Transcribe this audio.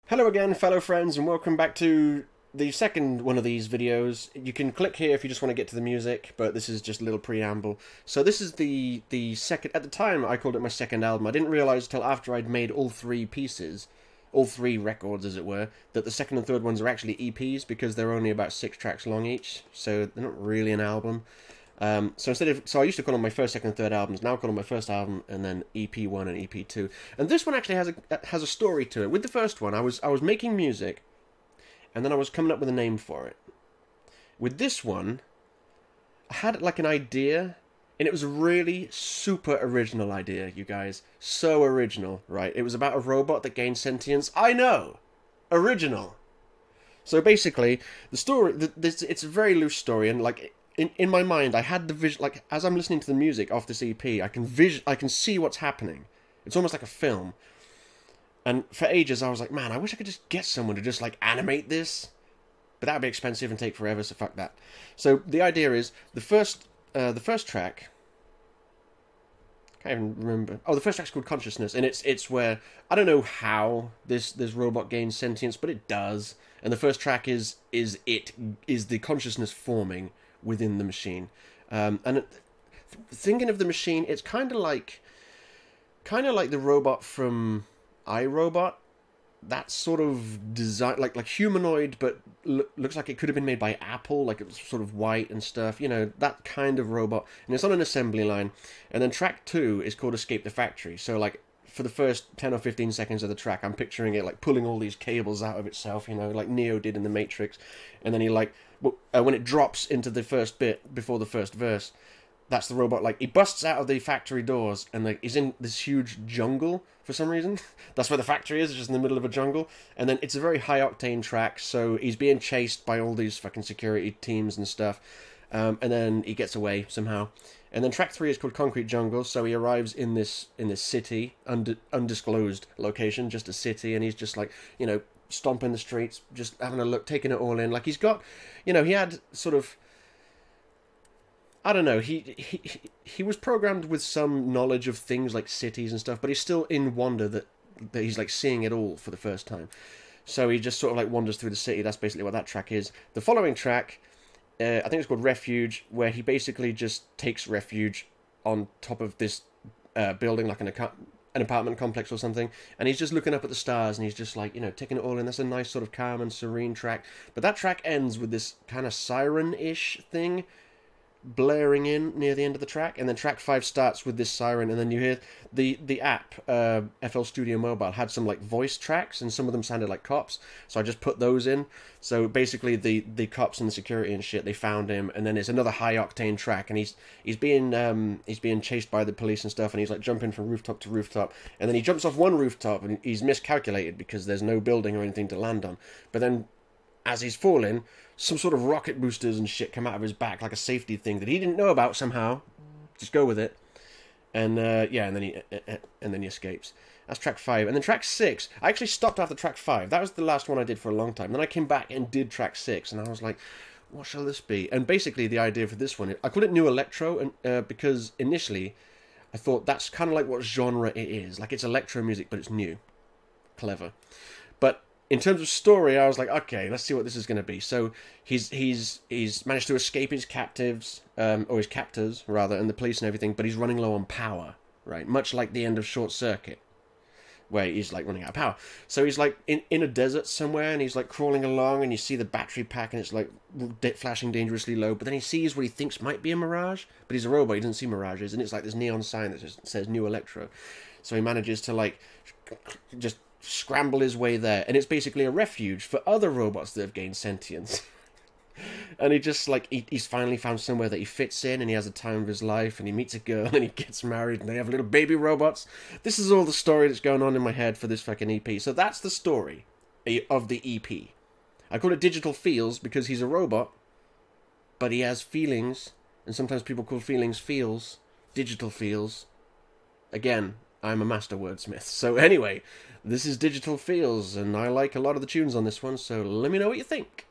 Hello again, fellow friends, and welcome back to the second one of these videos. You can click here if you just want to get to the music, but this is just a little preamble. So this is the second. At the time, I called it my second album. I didn't realize till after I'd made all three pieces, all three records, as it were, that the second and third ones are actually EPs because they're only about 6 tracks long each. So they're not really an album. So I used to call them my first, second, and third albums. Now I call them my first album, and then EP1 and EP2. And this one actually has a story to it. With the first one, I was making music, and then I was coming up with a name for it. With this one, I had like an idea, and it was a really super original idea, you guys. So original, right? It was about a robot that gained sentience. I know, original. So basically, the story, it's a very loose story, and like. In my mind, I had the vision, like, as I'm listening to the music off this EP, I can see what's happening. It's almost like a film. And for ages, I was like, man, I wish I could just get someone to just, like, animate this. But that would be expensive and take forever, so fuck that. So, the idea is, the first track, I can't even remember. Oh, the first track's called Consciousness, and it's where, I don't know how this robot gains sentience, but it does. And the first track is the consciousness forming within the machine, thinking of the machine, it's kind of like the robot from iRobot. That sort of design, like humanoid, but looks like it could have been made by Apple, like it was sort of white and stuff, you know, that kind of robot. And it's on an assembly line. And then track 2 is called Escape the Factory. So like for the first 10 or 15 seconds of the track, I'm picturing it like pulling all these cables out of itself, you know, like Neo did in the Matrix. And then he like, when it drops into the first bit before the first verse, that's the robot, like, he busts out of the factory doors and like he's in this huge jungle for some reason. That's where the factory is, just in the middle of a jungle. And then it's a very high octane track, so he's being chased by all these fucking security teams and stuff. And then he gets away somehow. And then track 3 is called Concrete Jungle, so he arrives in this city, undisclosed location, just a city, and he's just like, you know, stomping the streets, just having a look, taking it all in. Like, he's got, you know, he had sort of, I don't know, he was programmed with some knowledge of things like cities and stuff, but he's still in wonder that he's like seeing it all for the first time. So he just sort of like wanders through the city. That's basically what that track is. The following track, I think it's called Refuge, where he basically just takes refuge on top of this building, like an apartment complex or something, and he's just looking up at the stars, and he's just like, you know, taking it all in. That's a nice sort of calm and serene track. But that track ends with this kind of siren-ish thing blaring in near the end of the track, and then track 5 starts with this siren, and then you hear the app, FL Studio Mobile, had some like voice tracks, and some of them sounded like cops, so I just put those in. So basically the cops and the security and shit, they found him, and then it's another high octane track, and he's being chased by the police and stuff, and he's like jumping from rooftop to rooftop, and then he jumps off one rooftop, and he's miscalculated because there's no building or anything to land on. But then as he's falling, some sort of rocket boosters and shit come out of his back, like a safety thing that he didn't know about somehow. Just go with it. And yeah, and then he escapes. That's track 5. And then track 6, I actually stopped after track 5. That was the last one I did for a long time. Then I came back and did track 6, and I was like, what shall this be? And basically the idea for this one, I called it New Electro, and because initially I thought that's kind of like what genre it is. Like, it's electro music, but it's new. Clever. But in terms of story, I was like, okay, let's see what this is going to be. So he's managed to escape his captives, or his captors, rather, and the police and everything, but he's running low on power, right? Much like the end of Short Circuit, where he's, like, running out of power. So he's, like, in a desert somewhere, and he's, like, crawling along, and you see the battery pack, and it's, like, flashing dangerously low, but then he sees what he thinks might be a mirage, but he's a robot, he doesn't see mirages, and it's, like, this neon sign that just says New Electro. So he manages to, like, just scramble his way there, and it's basically a refuge for other robots that have gained sentience. And he just, like, he's finally found somewhere that he fits in, and he has a time of his life, and he meets a girl, and he gets married, and they have little baby robots. This is all the story that's going on in my head for this fucking EP. So that's the story of the EP. I call it Digital Feels because he's a robot, but he has feelings, and sometimes people call feelings feels. Digital feels. Again, I'm a master wordsmith. So anyway, this is Digital Feels, and I like a lot of the tunes on this one, so let me know what you think.